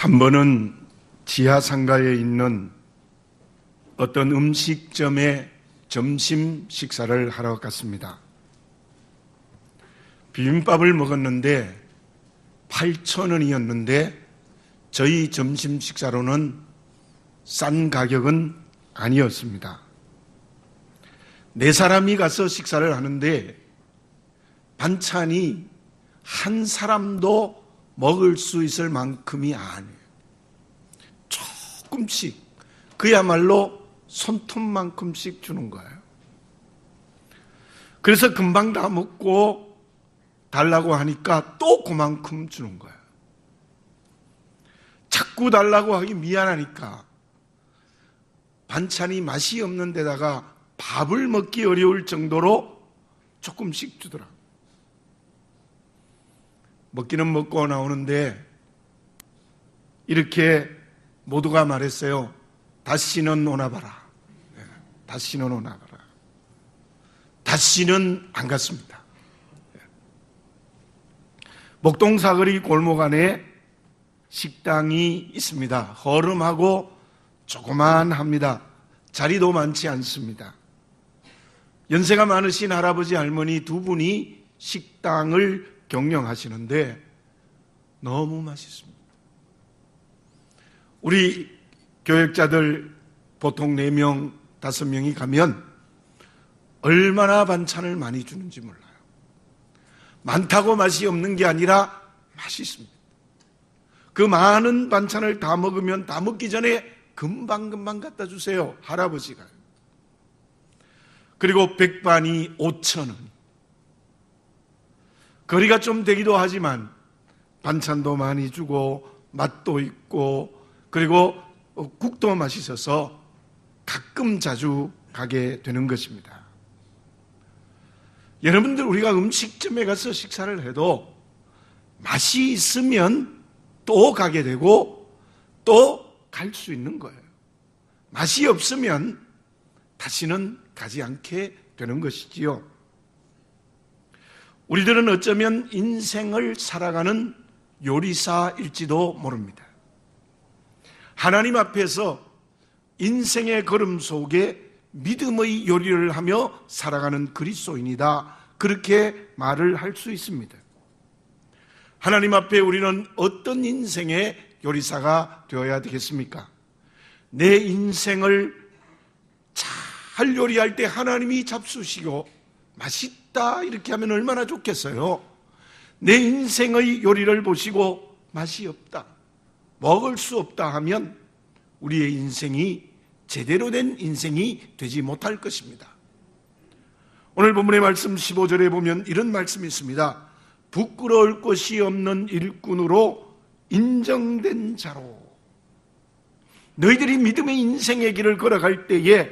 한 번은 지하 상가에 있는 어떤 음식점에 점심 식사를 하러 갔습니다. 비빔밥을 먹었는데 8,000원이었는데 저희 점심 식사로는 싼 가격은 아니었습니다. 4사람이 가서 식사를 하는데 반찬이 한 사람도 먹을 수 있을 만큼이 아니에요. 조금씩, 그야말로 손톱만큼씩 주는 거예요. 그래서 금방 다 먹고 달라고 하니까 또 그만큼 주는 거예요. 자꾸 달라고 하기 미안하니까 반찬이 맛이 없는 데다가 밥을 먹기 어려울 정도로 조금씩 주더라고요. 먹기는 먹고 나오는데 이렇게 모두가 말했어요. 다시는 오나 봐라. 다시는 오나 봐라. 다시는 안 갔습니다. 목동 사거리 골목 안에 식당이 있습니다. 허름하고 조그만합니다. 자리도 많지 않습니다. 연세가 많으신 할아버지 할머니 두 분이 식당을 경영하시는데 너무 맛있습니다. 우리 교역자들 보통 4명, 5명이 가면 얼마나 반찬을 많이 주는지 몰라요. 많다고 맛이 없는 게 아니라 맛있습니다. 그 많은 반찬을 다 먹으면 다 먹기 전에 금방금방 갖다 주세요. 할아버지가. 그리고 백반이 5,000원. 거리가 좀 되기도 하지만 반찬도 많이 주고 맛도 있고 그리고 국도 맛있어서 가끔 자주 가게 되는 것입니다. 여러분들, 우리가 음식점에 가서 식사를 해도 맛이 있으면 또 가게 되고 또 갈 수 있는 거예요. 맛이 없으면 다시는 가지 않게 되는 것이지요. 우리들은 어쩌면 인생을 살아가는 요리사일지도 모릅니다. 하나님 앞에서 인생의 걸음 속에 믿음의 요리를 하며 살아가는 그리스도인이다. 그렇게 말을 할 수 있습니다. 하나님 앞에 우리는 어떤 인생의 요리사가 되어야 되겠습니까? 내 인생을 잘 요리할 때 하나님이 잡수시고 맛있다 이렇게 하면 얼마나 좋겠어요. 내 인생의 요리를 보시고 맛이 없다, 먹을 수 없다 하면 우리의 인생이 제대로 된 인생이 되지 못할 것입니다. 오늘 본문의 말씀 15절에 보면 이런 말씀이 있습니다. 부끄러울 것이 없는 일꾼으로 인정된 자로. 너희들이 믿음의 인생의 길을 걸어갈 때에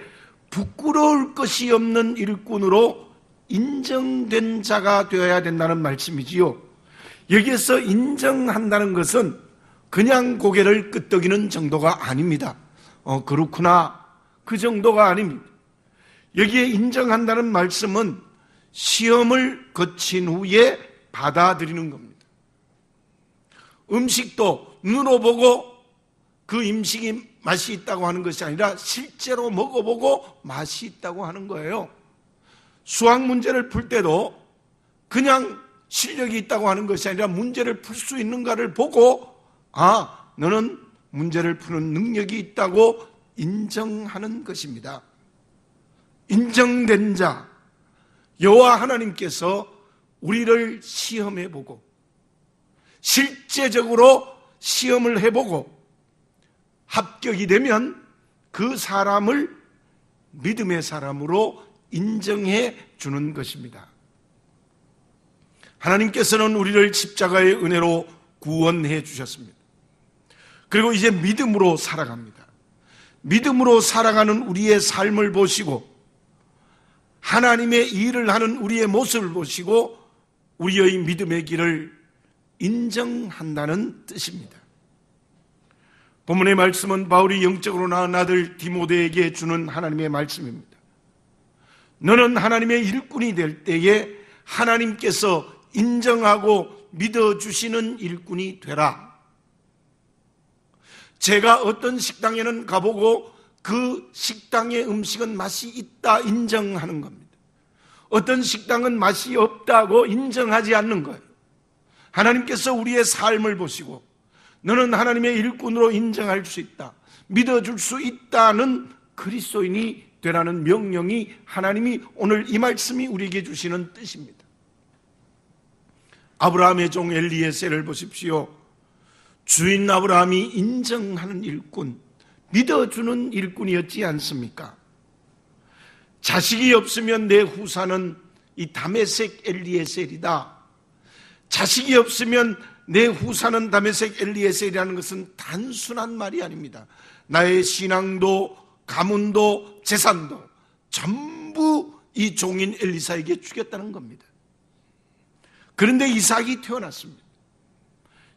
부끄러울 것이 없는 일꾼으로 인정된 자가 되어야 된다는 말씀이지요. 여기에서 인정한다는 것은 그냥 고개를 끄덕이는 정도가 아닙니다. 그렇구나, 그 정도가 아닙니다. 여기에 인정한다는 말씀은 시험을 거친 후에 받아들이는 겁니다. 음식도 눈으로 보고 그 음식이 맛이 있다고 하는 것이 아니라 실제로 먹어보고 맛이 있다고 하는 거예요. 수학 문제를 풀 때도 그냥 실력이 있다고 하는 것이 아니라 문제를 풀 수 있는가를 보고 너는 문제를 푸는 능력이 있다고 인정하는 것입니다. 인정된 자, 여호와 하나님께서 우리를 시험해보고 실제적으로 시험을 해보고 합격이 되면 그 사람을 믿음의 사람으로 인정해 주는 것입니다. 하나님께서는 우리를 십자가의 은혜로 구원해 주셨습니다. 그리고 이제 믿음으로 살아갑니다. 믿음으로 살아가는 우리의 삶을 보시고 하나님의 일을 하는 우리의 모습을 보시고 우리의 믿음의 길을 인정한다는 뜻입니다. 본문의 말씀은 바울이 영적으로 낳은 아들 디모데에게 주는 하나님의 말씀입니다. 너는 하나님의 일꾼이 될 때에 하나님께서 인정하고 믿어주시는 일꾼이 되라. 제가 어떤 식당에는 가보고 그 식당의 음식은 맛이 있다 인정하는 겁니다. 어떤 식당은 맛이 없다고 인정하지 않는 거예요. 하나님께서 우리의 삶을 보시고 너는 하나님의 일꾼으로 인정할 수 있다, 믿어줄 수 있다는 그리스도인이 되라는 명령이 하나님이 오늘 이 말씀이 우리에게 주시는 뜻입니다. 아브라함의 종 엘리에셀을 보십시오. 주인 아브라함이 인정하는 일꾼, 믿어주는 일꾼이었지 않습니까? 자식이 없으면 내 후사는 이 다메섹 엘리에셀이다. 자식이 없으면 내 후사는 다메섹 엘리에셀이라는 것은 단순한 말이 아닙니다. 나의 신앙도 가문도 재산도 전부 이 종인 엘리사에게 주겠다는 겁니다. 그런데 이삭이 태어났습니다.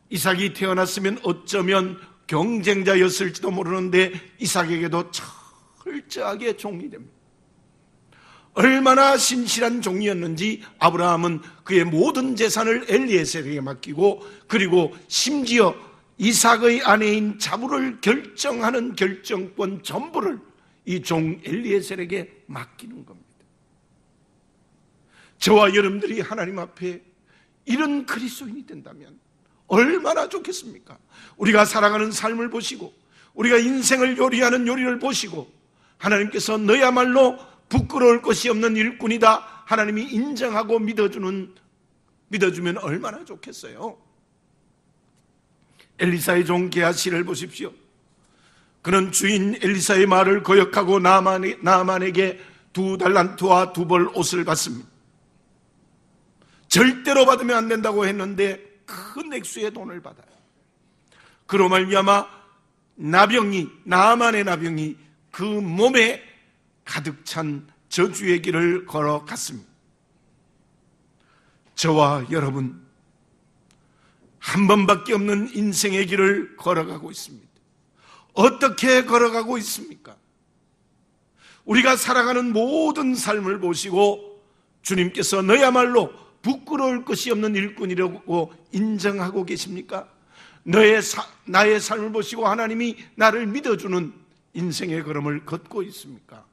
이삭이 태어났으면 어쩌면 경쟁자였을지도 모르는데 이삭에게도 철저하게 종이 됩니다. 얼마나 신실한 종이었는지 아브라함은 그의 모든 재산을 엘리에셀에게 맡기고, 그리고 심지어 이삭의 아내인 자부를 결정하는 결정권 전부를 이 종 엘리에셀에게 맡기는 겁니다. 저와 여러분들이 하나님 앞에 이런 그리스도인이 된다면 얼마나 좋겠습니까? 우리가 살아가는 삶을 보시고 우리가 인생을 요리하는 요리를 보시고 하나님께서 너야말로 부끄러울 것이 없는 일꾼이다, 하나님이 인정하고 믿어주면 얼마나 좋겠어요. 엘리사의 종 게하시를 보십시오. 그는 주인 엘리사의 말을 거역하고 나아만에게 2달란트와 2벌 옷을 받습니다. 절대로 받으면 안 된다고 했는데 큰 액수의 돈을 받아요. 그로 말미암아 나아만의 나병이 그 몸에 가득 찬 저주의 길을 걸어갔습니다. 저와 여러분 한 번밖에 없는 인생의 길을 걸어가고 있습니다. 어떻게 걸어가고 있습니까? 우리가 살아가는 모든 삶을 보시고 주님께서 너야말로 부끄러울 것이 없는 일꾼이라고 인정하고 계십니까? 나의 삶을 보시고 하나님이 나를 믿어주는 인생의 걸음을 걷고 있습니까?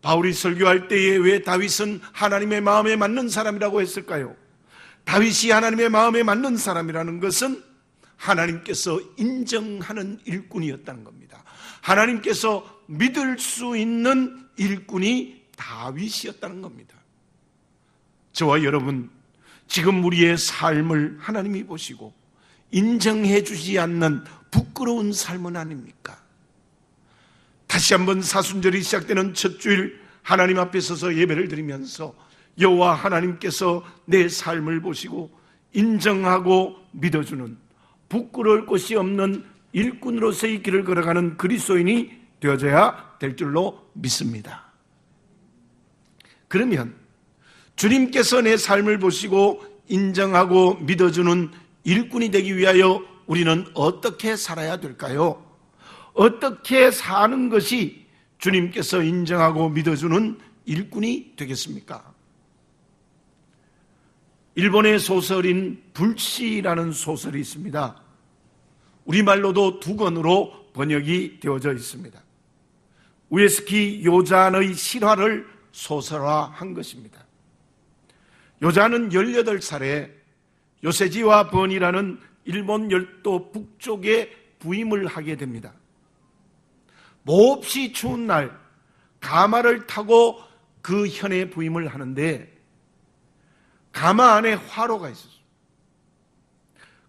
바울이 설교할 때에 왜 다윗은 하나님의 마음에 맞는 사람이라고 했을까요? 다윗이 하나님의 마음에 맞는 사람이라는 것은 하나님께서 인정하는 일꾼이었다는 겁니다. 하나님께서 믿을 수 있는 일꾼이 다윗이었다는 겁니다. 저와 여러분, 지금 우리의 삶을 하나님이 보시고 인정해 주지 않는 부끄러운 삶은 아닙니까? 다시 한번 사순절이 시작되는 첫 주일 하나님 앞에 서서 예배를 드리면서 여호와 하나님께서 내 삶을 보시고 인정하고 믿어주는 부끄러울 것이 없는 일꾼으로서의 길을 걸어가는 그리스도인이 되어져야 될 줄로 믿습니다. 그러면 주님께서 내 삶을 보시고 인정하고 믿어주는 일꾼이 되기 위하여 우리는 어떻게 살아야 될까요? 어떻게 사는 것이 주님께서 인정하고 믿어주는 일꾼이 되겠습니까? 일본의 소설인 불씨라는 소설이 있습니다. 우리말로도 2권으로 번역이 되어져 있습니다. 우에스키 요잔의 실화를 소설화한 것입니다. 요잔은 18살에 요세지와 번이라는 일본 열도 북쪽에 부임을 하게 됩니다. 몹시 추운 날 가마를 타고 그 현에 부임을 하는데 가마 안에 화로가 있었어요.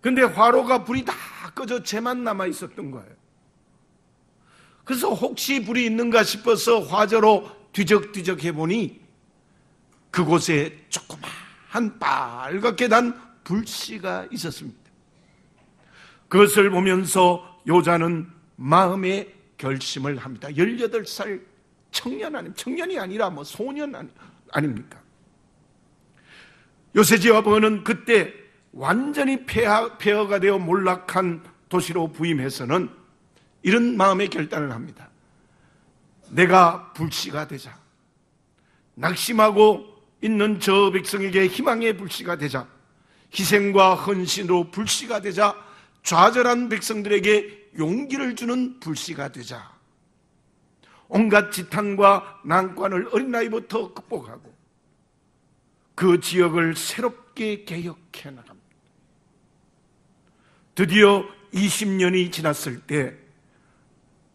근데 화로가 불이 다 꺼져 재만 남아 있었던 거예요. 그래서 혹시 불이 있는가 싶어서 화재로 뒤적뒤적 해보니 그곳에 조그마한 빨갛게 난 불씨가 있었습니다. 그것을 보면서 요자는 마음의 결심을 합니다. 18살 청년이 아니라 소년 아닙니까? 요세지와 번은 그때 완전히 폐허가 되어 몰락한 도시로 부임해서는 이런 마음의 결단을 합니다. 내가 불씨가 되자, 낙심하고 있는 저 백성에게 희망의 불씨가 되자, 희생과 헌신으로 불씨가 되자, 좌절한 백성들에게 용기를 주는 불씨가 되자 온갖 지탄과 난관을 어린 나이부터 극복하고 그 지역을 새롭게 개혁해 나갑니다. 드디어 20년이 지났을 때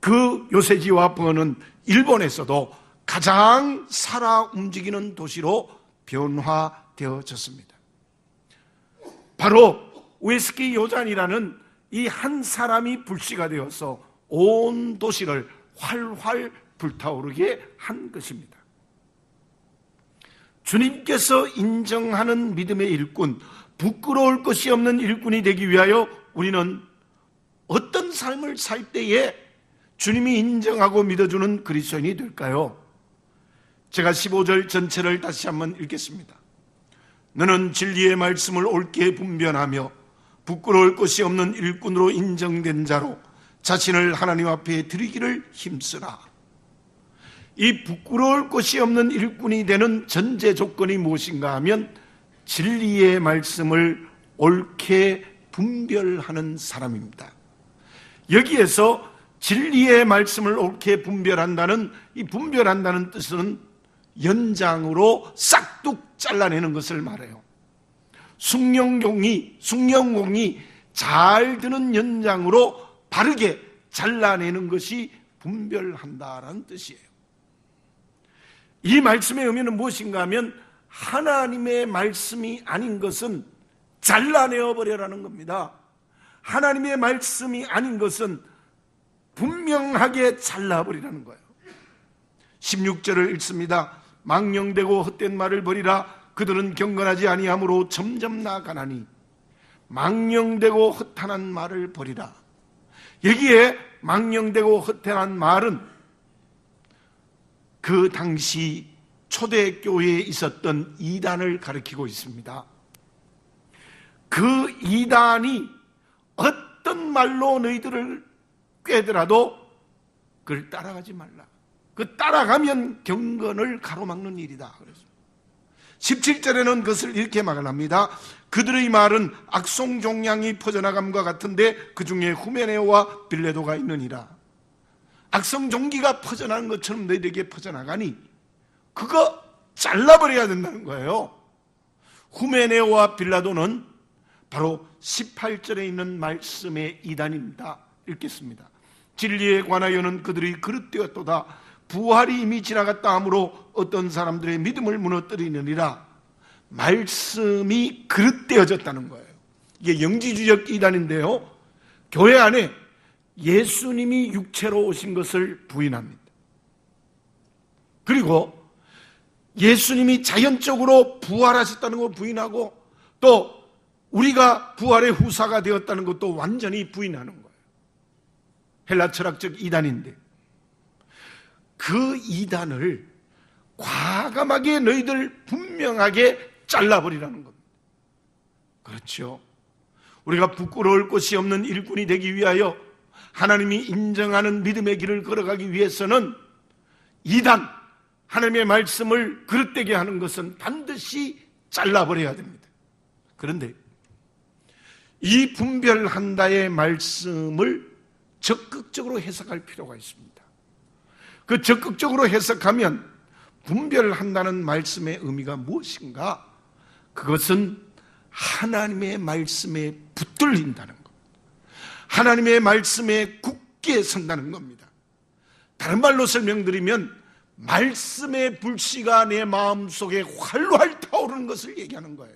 그 요세지와 부어는 일본에서도 가장 살아 움직이는 도시로 변화되어졌습니다. 바로 우에스키 요잔이라는 이 한 사람이 불씨가 되어서 온 도시를 활활 불타오르게 한 것입니다. 주님께서 인정하는 믿음의 일꾼, 부끄러울 것이 없는 일꾼이 되기 위하여 우리는 어떤 삶을 살 때에 주님이 인정하고 믿어주는 그리스도인이 될까요? 제가 15절 전체를 다시 한번 읽겠습니다. 너는 진리의 말씀을 옳게 분별하며 부끄러울 것이 없는 일꾼으로 인정된 자로 자신을 하나님 앞에 드리기를 힘쓰라. 이 부끄러울 것이 없는 일꾼이 되는 전제 조건이 무엇인가 하면 진리의 말씀을 옳게 분별하는 사람입니다. 여기에서 진리의 말씀을 옳게 분별한다는 이 분별한다는 뜻은 연장으로 싹둑 잘라내는 것을 말해요. 숭늉공이 잘 드는 연장으로 바르게 잘라내는 것이 분별한다라는 뜻이에요. 이 말씀의 의미는 무엇인가 하면 하나님의 말씀이 아닌 것은 잘라내어 버려라는 겁니다. 하나님의 말씀이 아닌 것은 분명하게 잘라버리라는 거예요. 16절을 읽습니다. 망령되고 헛된 말을 버리라. 그들은 경건하지 아니함으로 점점 나아가나니. 망령되고 허탄한 말을 버리라. 여기에 망령되고 허탄한 말은 그 당시 초대교회에 있었던 이단을 가리키고 있습니다. 그 이단이 어떤 말로 너희들을 꿰더라도 그걸 따라가지 말라. 그 따라가면 경건을 가로막는 일이다. 그래서 17절에는 그것을 이렇게 말을 합니다. 그들의 말은 악송종양이 퍼져나감과 같은데 그 중에 후메네오와 빌레도가 있느니라. 악성종기가 퍼져나가는 것처럼 너희들에게 퍼져나가니 그거 잘라버려야 된다는 거예요. 후메네오와 빌라도는 바로 18절에 있는 말씀의 이단입니다. 읽겠습니다. 진리에 관하여는 그들이 그릇되었도다. 부활이 이미 지나갔다 하므로 어떤 사람들의 믿음을 무너뜨리느니라. 말씀이 그릇되어졌다는 거예요. 이게 영지주적 이단인데요, 교회 안에 예수님이 육체로 오신 것을 부인합니다. 그리고 예수님이 자연적으로 부활하셨다는 걸 부인하고 또 우리가 부활의 후사가 되었다는 것도 완전히 부인하는 거예요. 헬라 철학적 이단인데 그 이단을 과감하게 너희들 분명하게 잘라버리라는 겁니다. 그렇죠. 우리가 부끄러울 것이 없는 일꾼이 되기 위하여 하나님이 인정하는 믿음의 길을 걸어가기 위해서는 이단, 하나님의 말씀을 그릇되게 하는 것은 반드시 잘라버려야 됩니다. 그런데 이 분별한다의 말씀을 적극적으로 해석할 필요가 있습니다. 그 적극적으로 해석하면 분별한다는 말씀의 의미가 무엇인가? 그것은 하나님의 말씀에 붙들린다는 것, 하나님의 말씀에 굳게 선다는 겁니다. 다른 말로 설명드리면 말씀의 불씨가 내 마음속에 활활 타오르는 것을 얘기하는 거예요.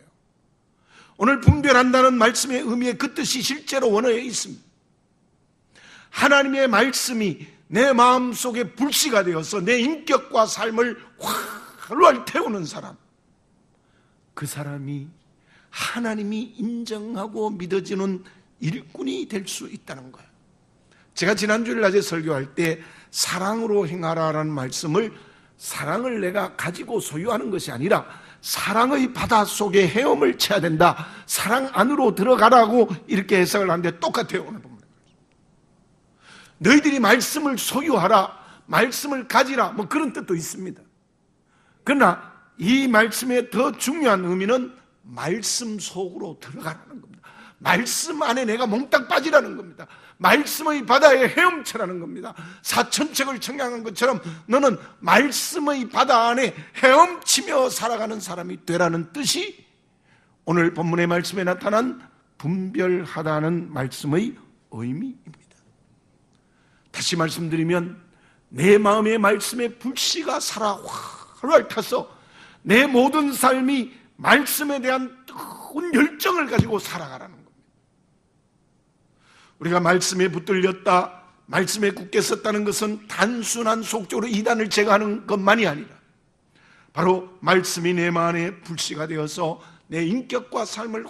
오늘 분별한다는 말씀의 의미의 그 뜻이 실제로 원어에 있습니다. 하나님의 말씀이 내 마음속에 불씨가 되어서 내 인격과 삶을 활활 태우는 사람, 그 사람이 하나님이 인정하고 믿어지는 일꾼이 될 수 있다는 거예요. 제가 지난주일 낮에 설교할 때 사랑으로 행하라라는 말씀을 사랑을 내가 가지고 소유하는 것이 아니라 사랑의 바다 속에 헤엄을 쳐야 된다, 사랑 안으로 들어가라고 이렇게 해석을 하는데 똑같아요. 오늘 보면 너희들이 말씀을 소유하라, 말씀을 가지라, 뭐 그런 뜻도 있습니다. 그러나 이 말씀의 더 중요한 의미는 말씀 속으로 들어가라는 겁니다. 말씀 안에 내가 몽땅 빠지라는 겁니다. 말씀의 바다에 헤엄쳐라는 겁니다. 사천책을 청량한 것처럼 너는 말씀의 바다 안에 헤엄치며 살아가는 사람이 되라는 뜻이 오늘 본문의 말씀에 나타난 분별하다는 말씀의 의미입니다. 다시 말씀드리면 내 마음의 말씀에 불씨가 살아 활활 타서 내 모든 삶이 말씀에 대한 뜨거운 열정을 가지고 살아가라는 겁니다. 우리가 말씀에 붙들렸다, 말씀에 굳게 섰다는 것은 단순한 속적으로 이단을 제거하는 것만이 아니라 바로 말씀이 내 마음에 불씨가 되어서 내 인격과 삶을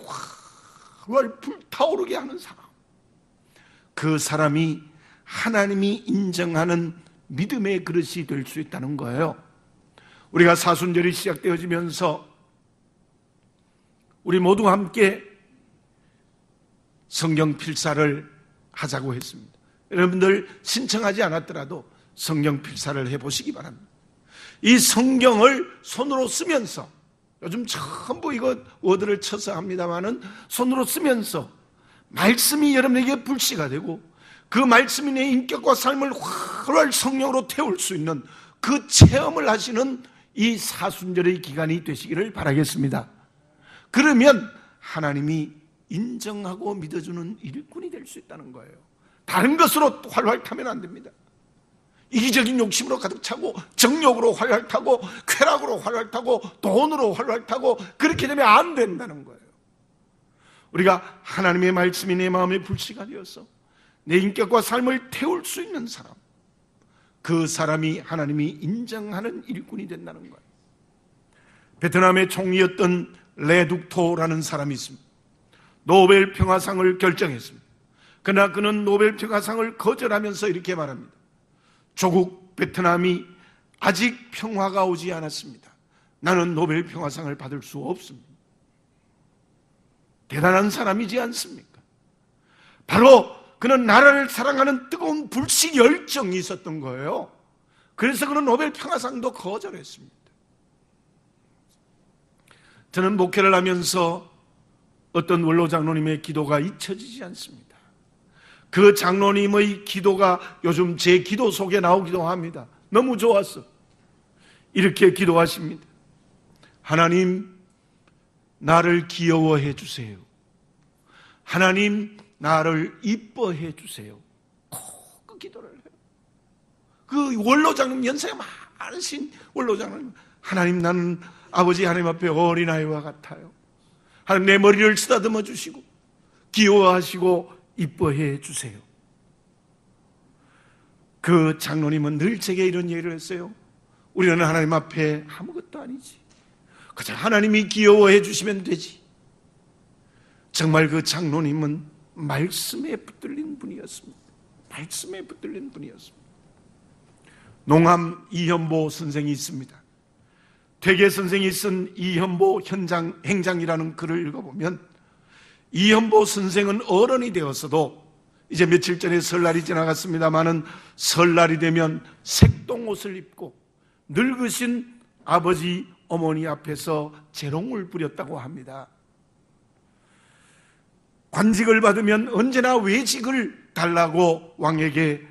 활활 불타오르게 하는 사람, 그 사람이 하나님이 인정하는 믿음의 그릇이 될 수 있다는 거예요. 우리가 사순절이 시작되어지면서 우리 모두 함께 성경 필사를 하자고 했습니다. 여러분들 신청하지 않았더라도 성경 필사를 해보시기 바랍니다. 이 성경을 손으로 쓰면서, 요즘 전부 이거 워드를 쳐서 합니다마는 손으로 쓰면서 말씀이 여러분에게 불씨가 되고 그 말씀이 내 인격과 삶을 활활 성령으로 태울 수 있는 그 체험을 하시는 이 사순절의 기간이 되시기를 바라겠습니다. 그러면 하나님이 인정하고 믿어주는 일꾼이 될 수 있다는 거예요. 다른 것으로 활활 타면 안 됩니다. 이기적인 욕심으로 가득 차고 정욕으로 활활 타고 쾌락으로 활활 타고 돈으로 활활 타고 그렇게 되면 안 된다는 거예요. 우리가 하나님의 말씀이 내 마음에 불씨가 되어서 내 인격과 삶을 태울 수 있는 사람, 그 사람이 하나님이 인정하는 일꾼이 된다는 거예요. 베트남의 총리였던 레둑토라는 사람이 있습니다. 노벨 평화상을 결정했습니다. 그러나 그는 노벨 평화상을 거절하면서 이렇게 말합니다. 조국 베트남이 아직 평화가 오지 않았습니다. 나는 노벨 평화상을 받을 수 없습니다. 대단한 사람이지 않습니까? 바로 그는 나라를 사랑하는 뜨거운 불씨 열정이 있었던 거예요. 그래서 그는 노벨 평화상도 거절했습니다. 저는 목회를 하면서 어떤 원로 장로님의 기도가 잊혀지지 않습니다. 그 장로님의 기도가 요즘 제 기도 속에 나오기도 합니다. 너무 좋았어. 이렇게 기도하십니다. 하나님, 나를 귀여워해 주세요. 하나님, 나를 이뻐해 주세요. 꼭 그 기도를 해요. 그 원로장님, 연세가 많으신 원로장님, 하나님, 나는 아버지 하나님 앞에 어린아이와 같아요. 하나님, 내 머리를 쓰다듬어 주시고 귀여워하시고 이뻐해 주세요. 그 장로님은 늘 제게 이런 얘기를 했어요. 우리는 하나님 앞에 아무것도 아니지. 그저 하나님이 귀여워해 주시면 되지. 정말 그 장로님은 말씀에 붙들린 분이었습니다. 말씀에 붙들린 분이었습니다. 농암 이현보 선생이 있습니다. 퇴계 선생이 쓴 이현보 행장이라는 글을 읽어보면 이현보 선생은 어른이 되었어도 이제 며칠 전에 설날이 지나갔습니다마는 설날이 되면 색동옷을 입고 늙으신 아버지 어머니 앞에서 재롱을 부렸다고 합니다. 관직을 받으면 언제나 외직을 달라고 왕에게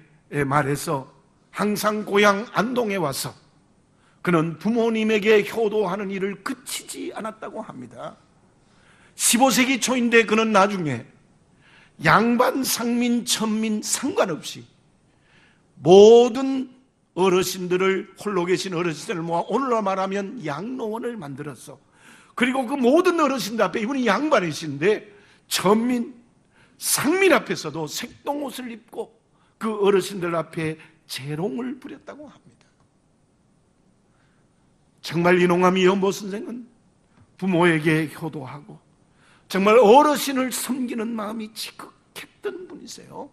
말해서 항상 고향 안동에 와서 그는 부모님에게 효도하는 일을 그치지 않았다고 합니다. 15세기 초인데 그는 나중에 양반, 상민, 천민 상관없이 모든 어르신들을, 홀로 계신 어르신들을 모아 오늘날 말하면 양로원을 만들었어. 그리고 그 모든 어르신들 앞에, 이분이 양반이신데 천민, 상민 앞에서도 색동옷을 입고 그 어르신들 앞에 재롱을 부렸다고 합니다. 정말 이농암 이현보 선생은 부모에게 효도하고 정말 어르신을 섬기는 마음이 지극했던 분이세요.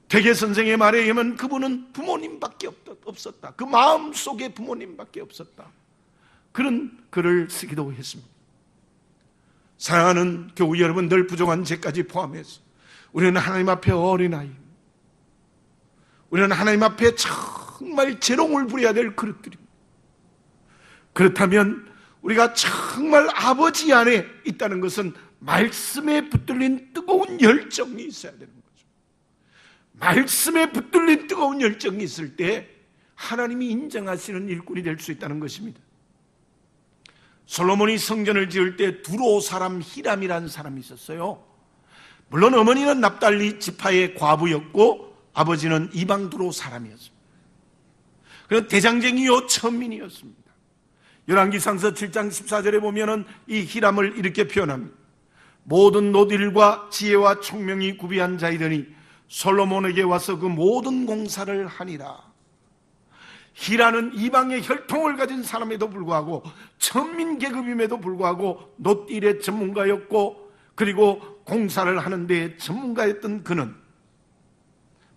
퇴계 선생의 말에 의하면 그분은 부모님밖에 없었다. 그 마음속에 부모님밖에 없었다. 그런 글을 쓰기도 했습니다. 사랑하는 교우 여러분들, 부족한 죄까지 포함해서 우리는 하나님 앞에 어린아이, 우리는 하나님 앞에 정말 재롱을 부려야 될 그릇들입니다. 그렇다면 우리가 정말 아버지 안에 있다는 것은 말씀에 붙들린 뜨거운 열정이 있어야 되는 거죠. 말씀에 붙들린 뜨거운 열정이 있을 때 하나님이 인정하시는 일꾼이 될 수 있다는 것입니다. 솔로몬이 성전을 지을 때 두로 사람 히람이라는 사람이 있었어요. 물론 어머니는 납달리 지파의 과부였고 아버지는 이방 두로 사람이었습니다. 그는 대장쟁이요 천민이었습니다. 열왕기상서 7장 14절에 보면은 이 히람을 이렇게 표현합니다. 모든 노딜과 지혜와 총명이 구비한 자이더니 솔로몬에게 와서 그 모든 공사를 하니라. 히라는 이방의 혈통을 가진 사람에도 불구하고 천민 계급임에도 불구하고 노딜의 전문가였고 그리고 공사를 하는 데 전문가였던 그는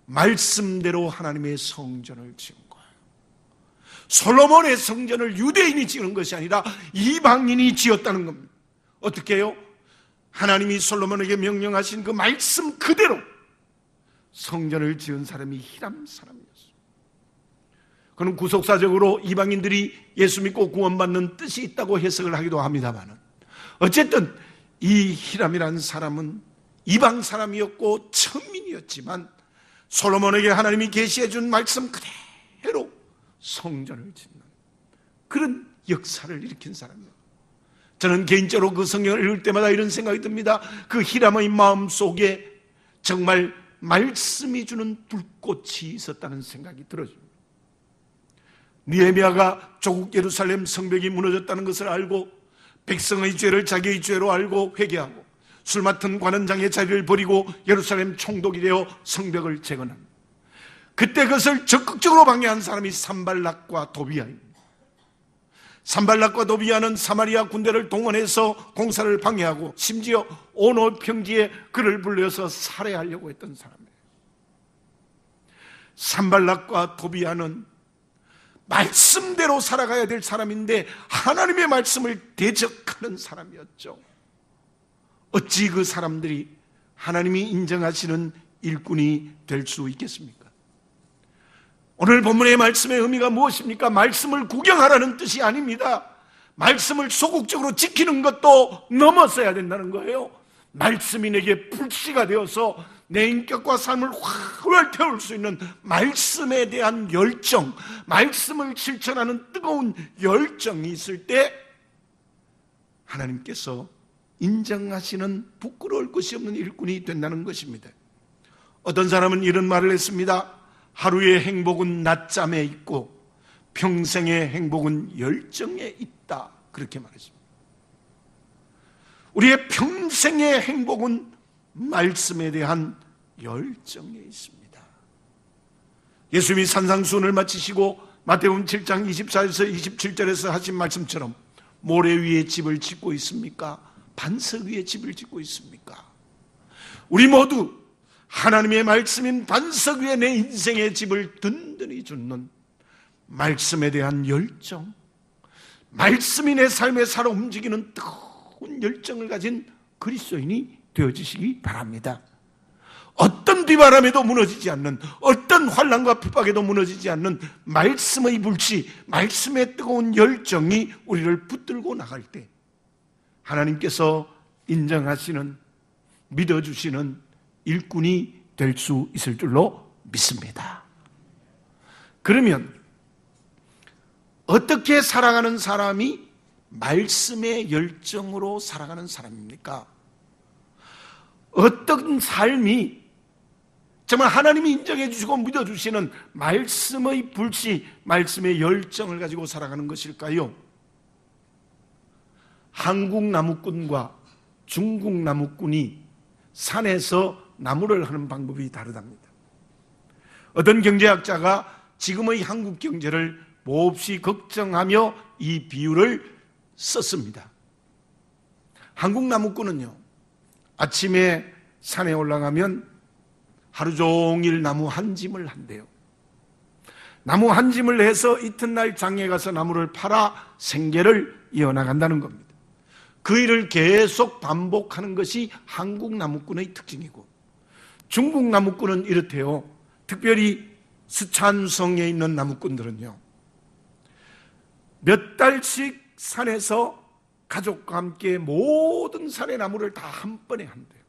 말씀대로 하나님의 성전을 지은 거예요. 솔로몬의 성전을 유대인이 지은 것이 아니라 이방인이 지었다는 겁니다. 어떻게 해요? 하나님이 솔로몬에게 명령하신 그 말씀 그대로 성전을 지은 사람이 히람 사람이었어요. 그는 구속사적으로 이방인들이 예수 믿고 구원받는 뜻이 있다고 해석을 하기도 합니다만 어쨌든 이 히람이라는 사람은 이방 사람이었고 천민이었지만 솔로몬에게 하나님이 계시해 준 말씀 그대로 성전을 짓는 그런 역사를 일으킨 사람이에요. 저는 개인적으로 그 성경을 읽을 때마다 이런 생각이 듭니다. 그 히람의 마음속에 정말 말씀이 주는 불꽃이 있었다는 생각이 들어집니다. 느헤미야가 조국 예루살렘 성벽이 무너졌다는 것을 알고 백성의 죄를 자기의 죄로 알고 회개하고 술 맡은 관원장의 자리를 버리고 예루살렘 총독이 되어 성벽을 재건합니다. 그때 그것을 적극적으로 방해한 사람이 산발락과 도비아입니다. 산발락과 도비아는 사마리아 군대를 동원해서 공사를 방해하고 심지어 오노 평지에 그를 불러서 살해하려고 했던 사람이에요. 산발락과 도비아는 말씀대로 살아가야 될 사람인데 하나님의 말씀을 대적하는 사람이었죠. 어찌 그 사람들이 하나님이 인정하시는 일꾼이 될 수 있겠습니까? 오늘 본문의 말씀의 의미가 무엇입니까? 말씀을 구경하라는 뜻이 아닙니다. 말씀을 소극적으로 지키는 것도 넘어서야 된다는 거예요. 말씀이 내게 불씨가 되어서 내 인격과 삶을 활활 태울 수 있는 말씀에 대한 열정, 말씀을 실천하는 뜨거운 열정이 있을 때 하나님께서 인정하시는 부끄러울 것이 없는 일꾼이 된다는 것입니다. 어떤 사람은 이런 말을 했습니다. 하루의 행복은 낮잠에 있고 평생의 행복은 열정에 있다. 그렇게 말했습니다. 우리의 평생의 행복은 말씀에 대한 열정에 있습니다. 예수님이 산상수훈을 마치시고 마태복음 7장 24에서 27절에서 하신 말씀처럼 모래 위에 집을 짓고 있습니까? 반석 위에 집을 짓고 있습니까? 우리 모두 하나님의 말씀인 반석 위에 내 인생의 집을 든든히 짓는 말씀에 대한 열정, 말씀이 내 삶에 살아 움직이는 뜨거운 열정을 가진 그리스도인이 되어지시기 바랍니다. 어떤 비바람에도 무너지지 않는, 어떤 환난과 핍박에도 무너지지 않는 말씀의 불씨, 말씀의 뜨거운 열정이 우리를 붙들고 나갈 때 하나님께서 인정하시는, 믿어주시는 일꾼이 될 수 있을 줄로 믿습니다. 그러면 어떻게 살아가는 사람이 말씀의 열정으로 살아가는 사람입니까? 어떤 삶이 정말 하나님이 인정해 주시고 믿어주시는 말씀의 불씨, 말씀의 열정을 가지고 살아가는 것일까요? 한국 나무꾼과 중국 나무꾼이 산에서 나무를 하는 방법이 다르답니다. 어떤 경제학자가 지금의 한국 경제를 몹시 걱정하며 이 비유를 썼습니다. 한국 나무꾼은요, 아침에 산에 올라가면 하루 종일 나무 한 짐을 한대요. 나무 한 짐을 해서 이튿날 장에 가서 나무를 팔아 생계를 이어나간다는 겁니다. 그 일을 계속 반복하는 것이 한국 나무꾼의 특징이고, 중국 나무꾼은 이렇대요. 특별히 스촨성에 있는 나무꾼들은요, 몇 달씩 산에서 가족과 함께 모든 산의 나무를 다 한 번에 한대요.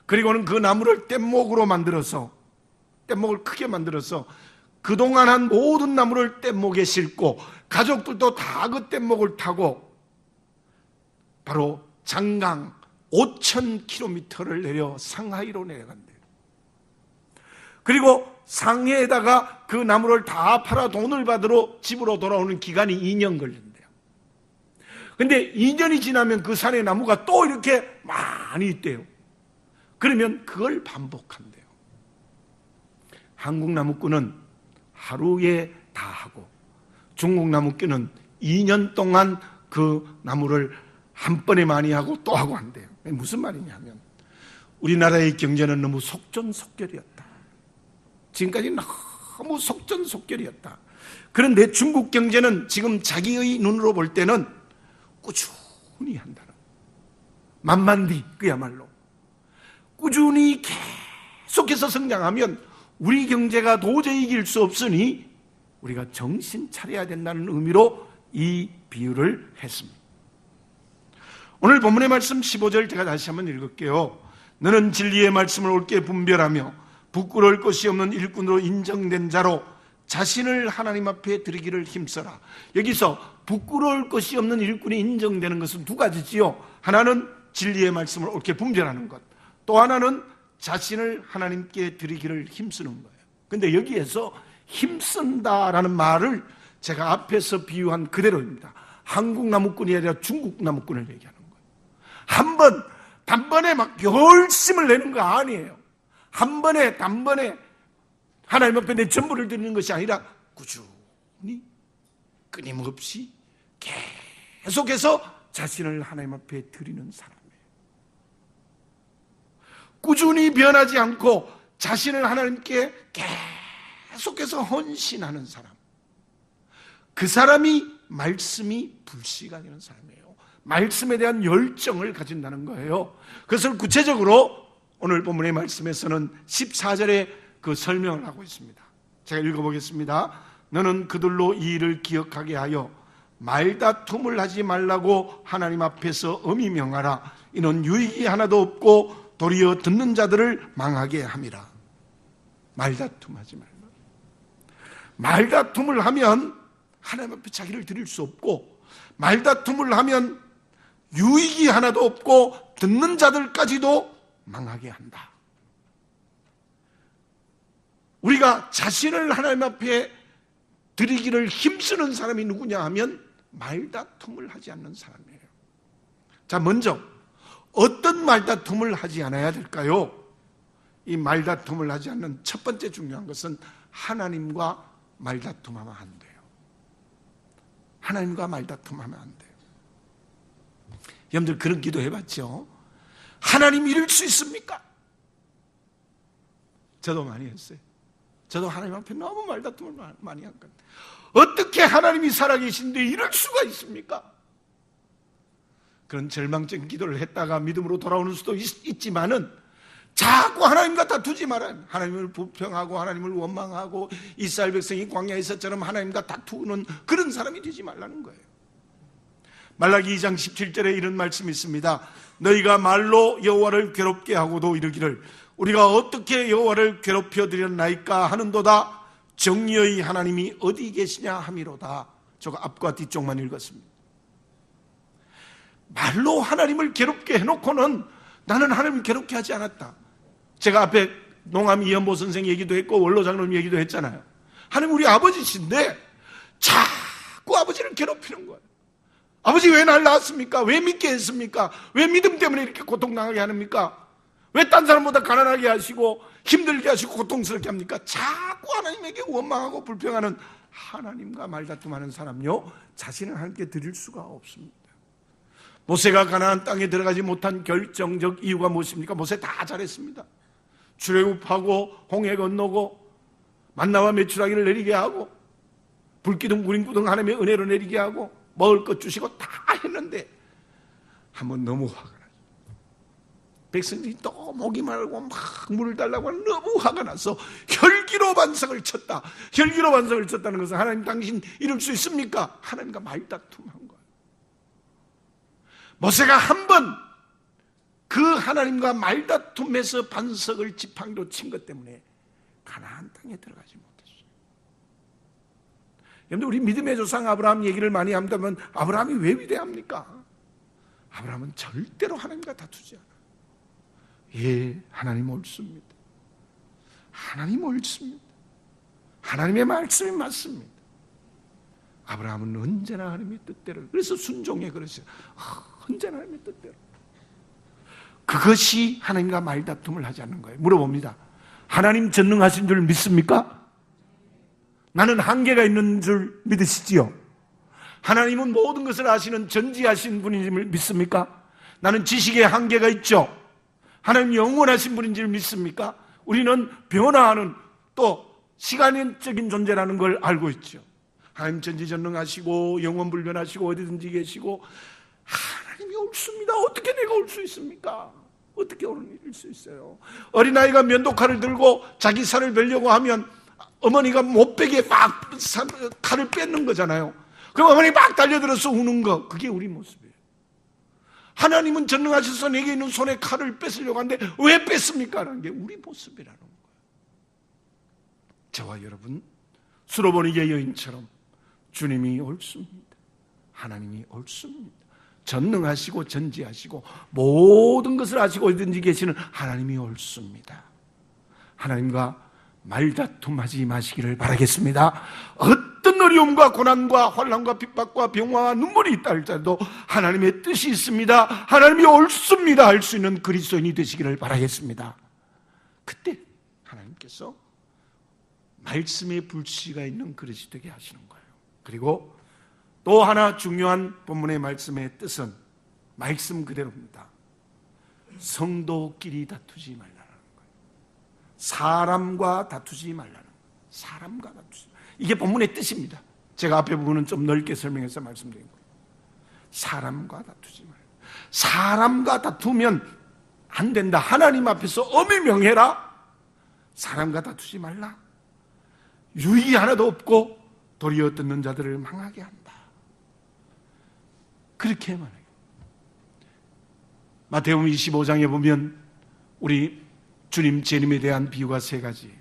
그리고는 그 나무를 뗏목으로 만들어서, 뗏목을 크게 만들어서 그동안 한 모든 나무를 뗏목에 싣고 가족들도 다 그 뗏목을 타고 바로 장강 5,000km를 내려 상하이로 내려간대요. 그리고 상해에다가 그 나무를 다 팔아 돈을 받으러 집으로 돌아오는 기간이 2년 걸린대요. 근데 2년이 지나면 그 산의 나무가 또 이렇게 많이 있대요. 그러면 그걸 반복한대요. 한국 나무꾼은 하루에 다 하고 중국 나무꾼은 2년 동안 그 나무를 한 번에 많이 하고 또 하고 한대요. 무슨 말이냐면 우리나라의 경제는 너무 속전속결이었다. 지금까지 너무 속전속결이었다. 그런데 중국 경제는 지금 자기의 눈으로 볼 때는 꾸준히 한다는, 만만디 그야말로 꾸준히 계속해서 성장하면 우리 경제가 도저히 이길 수 없으니 우리가 정신 차려야 된다는 의미로 이 비유를 했습니다. 오늘 본문의 말씀 15절 제가 다시 한번 읽을게요. 너는 진리의 말씀을 옳게 분별하며 부끄러울 것이 없는 일꾼으로 인정된 자로 자신을 하나님 앞에 드리기를 힘써라. 여기서 부끄러울 것이 없는 일꾼이 인정되는 것은 두 가지지요. 하나는 진리의 말씀을 옳게 분별하는 것, 또 하나는 자신을 하나님께 드리기를 힘쓰는 거예요. 근데 여기에서 힘쓴다라는 말을 제가 앞에서 비유한 그대로입니다. 한국 나무꾼이 아니라 중국 나무꾼을 얘기하는 거예요. 단번에 막 열심을 내는 거 아니에요. 단번에 하나님 앞에 내 전부를 드리는 것이 아니라 꾸준히 끊임없이 계속해서 자신을 하나님 앞에 드리는 사람이에요. 꾸준히 변하지 않고 자신을 하나님께 계속해서 헌신하는 사람, 그 사람이 말씀이 불씨가 되는 사람이에요. 말씀에 대한 열정을 가진다는 거예요. 그것을 구체적으로 오늘 본문의 말씀에서는 14절에 그 설명을 하고 있습니다. 제가 읽어보겠습니다. 너는 그들로 이 일을 기억하게 하여 말다툼을 하지 말라고 하나님 앞에서 엄히 명하라. 이는 유익이 하나도 없고 도리어 듣는 자들을 망하게 함이라. 말다툼하지 말라. 말다툼을 하면 하나님 앞에 자기를 드릴 수 없고, 말다툼을 하면 유익이 하나도 없고 듣는 자들까지도 망하게 한다. 우리가 자신을 하나님 앞에 드리기를 힘쓰는 사람이 누구냐 하면 말다툼을 하지 않는 사람이에요. 자, 먼저 어떤 말다툼을 하지 않아야 될까요? 이 말다툼을 하지 않는 첫 번째 중요한 것은 하나님과 말다툼하면 안 돼요. 하나님과 말다툼하면 안 돼요. 여러분들 그런 기도 해봤죠? 하나님 이럴 수 있습니까? 저도 많이 했어요. 저도 하나님 앞에 너무 말다툼을 많이 한 거예요. 어떻게 하나님이 살아계신데 이럴 수가 있습니까? 그런 절망적인 기도를 했다가 믿음으로 돌아오는 수도 있지만은 자꾸 하나님과 다투지 말아요. 하나님을 불평하고 하나님을 원망하고 이스라엘 백성이 광야에서처럼 하나님과 다투는 그런 사람이 되지 말라는 거예요. 말라기 2장 17절에 이런 말씀이 있습니다. 너희가 말로 여호와를 괴롭게 하고도 이르기를 우리가 어떻게 여호와를 괴롭혀 드렸나이까 하는도다. 정의의 하나님이 어디 계시냐 함이로다. 저거 앞과 뒤쪽만 읽었습니다. 말로 하나님을 괴롭게 해놓고는 나는 하나님을 괴롭게 하지 않았다. 제가 앞에 농암 이현보 선생 얘기도 했고 원로 장로님 얘기도 했잖아요. 하나님 우리 아버지신데 자꾸 아버지를 괴롭히는 거예요. 아버지 왜 날 낳았습니까? 왜 믿게 했습니까? 왜 믿음 때문에 이렇게 고통당하게 합니까? 왜 딴 사람보다 가난하게 하시고 힘들게 하시고 고통스럽게 합니까? 자꾸 하나님에게 원망하고 불평하는 하나님과 말다툼하는 사람요, 자신을 하나님께 드릴 수가 없습니다. 모세가 가나안 땅에 들어가지 못한 결정적 이유가 무엇입니까? 모세 다 잘했습니다. 출애굽하고 홍해 건너고 만나와 메추라기를 내리게 하고 불기둥 구름구덩 하나님의 은혜로 내리게 하고 먹을 것 주시고 다 했는데 한번 너무 화가 나죠. 백성들이 또 목이 말고 막 물을 달라고 하는 너무 화가 나서 혈기로 반석을 쳤다. 혈기로 반석을 쳤다는 것은 하나님 당신 이럴 수 있습니까? 하나님과 말다툼한 거예요. 모세가 한 번 그 하나님과 말다툼에서 반석을 지팡이로 친 것 때문에 가나안 땅에 들어가지 못했어요. 여러분들, 우리 믿음의 조상 아브라함 얘기를 많이 한다면 아브라함이 왜 위대합니까? 아브라함은 절대로 하나님과 다투지 않아요. 예, 하나님 옳습니다. 하나님 옳습니다. 하나님의 말씀이 맞습니다. 아브라함은 언제나 하나님의 뜻대로, 그래서 순종해 그랬어요. 언제나 하나님의 뜻대로. 그것이 하나님과 말다툼을 하지 않는 거예요. 물어봅니다. 하나님 전능하신 줄 믿습니까? 나는 한계가 있는 줄 믿으시지요? 하나님은 모든 것을 아시는 전지하신 분임을 믿습니까? 나는 지식에 한계가 있죠. 하나님 영원하신 분인 줄 믿습니까? 우리는 변화하는 또 시간적인 존재라는 걸 알고 있죠. 하나님 전지전능하시고 영원불변하시고 어디든지 계시고 하나님이 옳습니다. 어떻게 내가 올 수 있습니까? 어떻게 올 수 있어요? 어린아이가 면도칼을 들고 자기 살을 베려고 하면 어머니가 못 베게 막 칼을 뺏는 거잖아요. 그럼 어머니 막 달려들어서 우는 거, 그게 우리 모습이에요. 하나님은 전능하셔서 내게 있는 손에 칼을 뺏으려고 하는데 왜 뺐습니까? 라는 게 우리 모습이라는 거예요. 저와 여러분, 수로보니게 여인처럼 주님이 옳습니다. 하나님이 옳습니다. 전능하시고 전지하시고 모든 것을 아시고 어디든지 계시는 하나님이 옳습니다. 하나님과 말다툼하지 마시기를 바라겠습니다. 어떤 어려움과 고난과 환난과 핍박과 병화와 눈물이 있다 할지라도 하나님의 뜻이 있습니다. 하나님이 옳습니다 할 수 있는 그리스도인이 되시기를 바라겠습니다. 그때 하나님께서 말씀의 불씨가 있는 그릇이 되게 하시는 거예요. 그리고 또 하나 중요한 본문의 말씀의 뜻은 말씀 그대로입니다. 성도끼리 다투지 말라는 거예요. 사람과 다투지 말라는 거예요. 사람과 다투지. 이게 본문의 뜻입니다. 제가 앞에 부분은 좀 넓게 설명해서 말씀드린 거예요. 사람과 다투지 말라. 사람과 다투면 안 된다. 하나님 앞에서 엄히 명해라. 사람과 다투지 말라. 유익이 하나도 없고 도리어 듣는 자들을 망하게 한다. 그렇게 말해요. 마태복음 25장에 보면 우리 주님 재림에 대한 비유가 세 가지.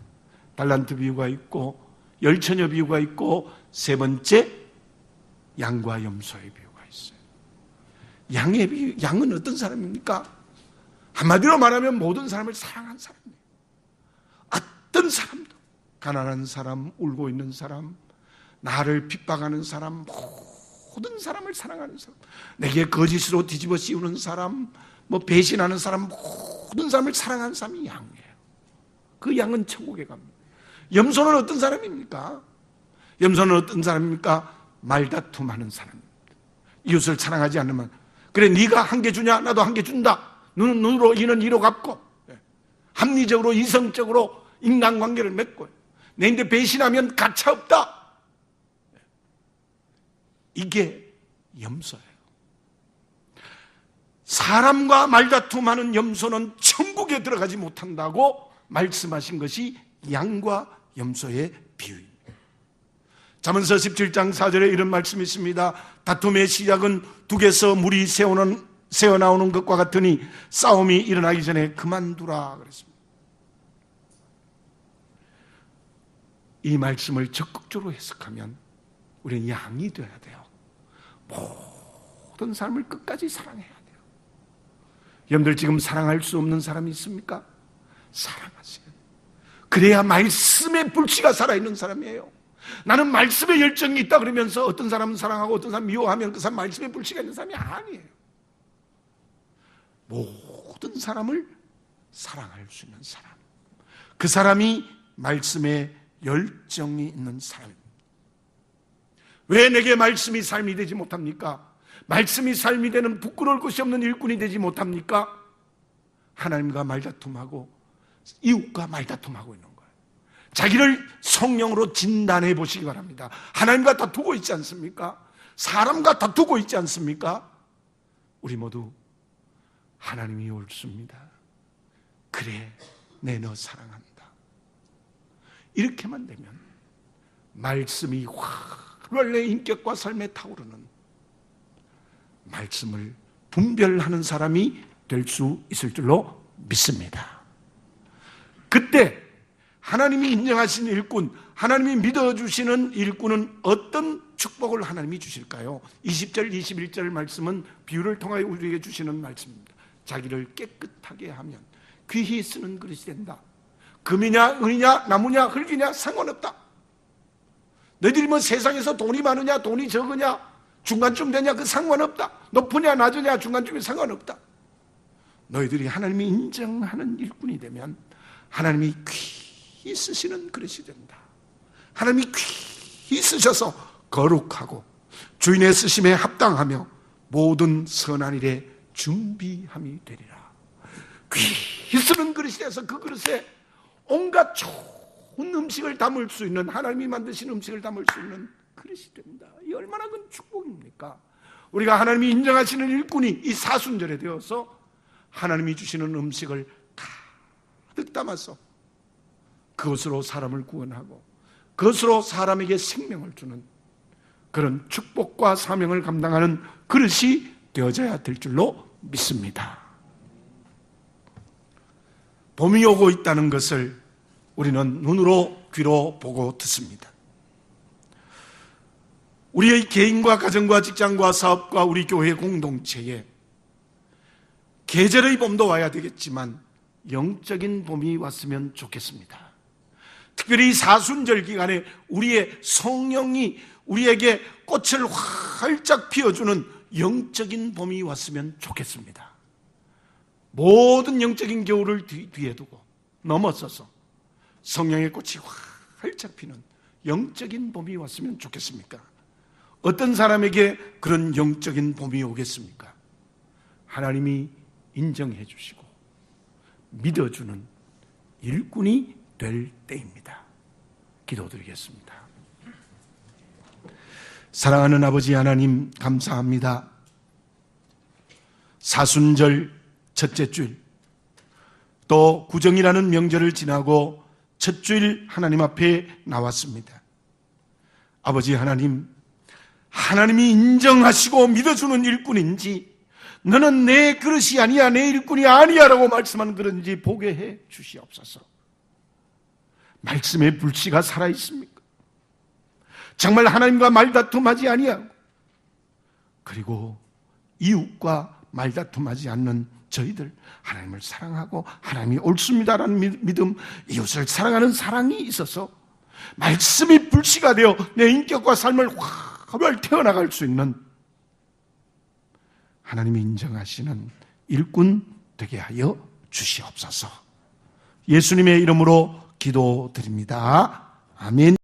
달란트 비유가 있고 열처녀 비유가 있고 세 번째 양과 염소의 비유가 있어요. 양의 비유, 양은 어떤 사람입니까? 한마디로 말하면 모든 사람을 사랑한 사람이에요. 어떤 사람도, 가난한 사람, 울고 있는 사람, 나를 핍박하는 사람, 모든 사람을 사랑하는 사람, 내게 거짓으로 뒤집어 씌우는 사람, 배신하는 사람, 모든 사람을 사랑하는 사람이 양이에요. 그 양은 천국에 갑니다. 염소는 어떤 사람입니까? 염소는 어떤 사람입니까? 말다툼하는 사람입니다. 이웃을 사랑하지 않으면, 그래 네가 한 개 주냐? 나도 한 개 준다. 눈은 눈으로, 이는 이로 갚고, 합리적으로 이성적으로 인간관계를 맺고, 내인데 배신하면 가차없다. 이게 염소예요. 사람과 말다툼하는 염소는 천국에 들어가지 못한다고 말씀하신 것이 양과 염소의 비유입니다. 잠언서 17장 4절에 이런 말씀이 있습니다. 다툼의 시작은 둑에서 물이 새어나오는 것과 같으니 싸움이 일어나기 전에 그만두라 그랬습니다. 이 말씀을 적극적으로 해석하면 우리는 양이 되어야 돼요. 모든 사람을 끝까지 사랑해야 돼요. 여러분들 지금 사랑할 수 없는 사람이 있습니까? 사랑하세요. 그래야 말씀의 불씨가 살아있는 사람이에요. 나는 말씀의 열정이 있다 그러면서 어떤 사람은 사랑하고 어떤 사람은 미워하면 그 사람 말씀의 불씨가 있는 사람이 아니에요. 모든 사람을 사랑할 수 있는 사람, 그 사람이 말씀의 열정이 있는 사람입니다. 왜 내게 말씀이 삶이 되지 못합니까? 말씀이 삶이 되는 부끄러울 것이 없는 일꾼이 되지 못합니까? 하나님과 말다툼하고 이웃과 말다툼하고 있는 거예요. 자기를 성령으로 진단해 보시기 바랍니다. 하나님과 다투고 있지 않습니까? 사람과 다투고 있지 않습니까? 우리 모두 하나님이 옳습니다. 그래, 내 너 사랑한다. 이렇게만 되면 말씀이 확 원래 인격과 삶에 타오르는 말씀을 분별하는 사람이 될 수 있을 줄로 믿습니다. 그때 하나님이 인정하신 일꾼, 하나님이 믿어주시는 일꾼은 어떤 축복을 하나님이 주실까요? 20절, 21절 말씀은 비유를 통하여 우리에게 주시는 말씀입니다. 자기를 깨끗하게 하면 귀히 쓰는 그릇이 된다. 금이냐 은이냐 나무냐 흙이냐 상관없다. 너희들이 뭐 세상에서 돈이 많으냐 돈이 적으냐 중간쯤 되냐 그 상관없다. 높으냐 낮으냐 중간쯤이 상관없다. 너희들이 하나님이 인정하는 일꾼이 되면 하나님이 귀히 쓰시는 그릇이 된다. 하나님이 귀히 쓰셔서 거룩하고 주인의 쓰심에 합당하며 모든 선한 일에 준비함이 되리라. 귀히 쓰는 그릇이 돼서 그 그릇에 온갖 좋은 음식을 담을 수 있는, 하나님이 만드신 음식을 담을 수 있는 그릇이 된다. 이 얼마나 큰 축복입니까? 우리가 하나님이 인정하시는 일꾼이 이 사순절에 되어서 하나님이 주시는 음식을 가득 담아서 그것으로 사람을 구원하고 그것으로 사람에게 생명을 주는 그런 축복과 사명을 감당하는 그릇이 되어져야 될 줄로 믿습니다. 봄이 오고 있다는 것을 우리는 눈으로 귀로 보고 듣습니다. 우리의 개인과 가정과 직장과 사업과 우리 교회 공동체에 계절의 봄도 와야 되겠지만 영적인 봄이 왔으면 좋겠습니다. 특별히 사순절 기간에 우리의 성령이 우리에게 꽃을 활짝 피워주는 영적인 봄이 왔으면 좋겠습니다. 모든 영적인 겨울을 뒤에 두고 넘어서서 성령의 꽃이 활짝 피는 영적인 봄이 왔으면 좋겠습니까? 어떤 사람에게 그런 영적인 봄이 오겠습니까? 하나님이 인정해 주시고 믿어주는 일꾼이 될 때입니다. 기도드리겠습니다. 사랑하는 아버지 하나님 감사합니다. 사순절 첫째 주일 또 구정이라는 명절을 지나고 첫 주일 하나님 앞에 나왔습니다. 아버지 하나님, 하나님이 인정하시고 믿어주는 일꾼인지 너는 내 그릇이 아니야 내 일꾼이 아니야 라고 말씀하는 그런지 보게 해 주시옵소서. 말씀의 불씨가 살아있습니까? 정말 하나님과 말다툼하지 아니하고 그리고 이웃과 말다툼하지 않는 저희들 하나님을 사랑하고 하나님이 옳습니다라는 믿음, 이웃을 사랑하는 사랑이 있어서 말씀이 불씨가 되어 내 인격과 삶을 활활 태어나갈 수 있는 하나님이 인정하시는 일꾼 되게 하여 주시옵소서. 예수님의 이름으로 기도드립니다. 아멘.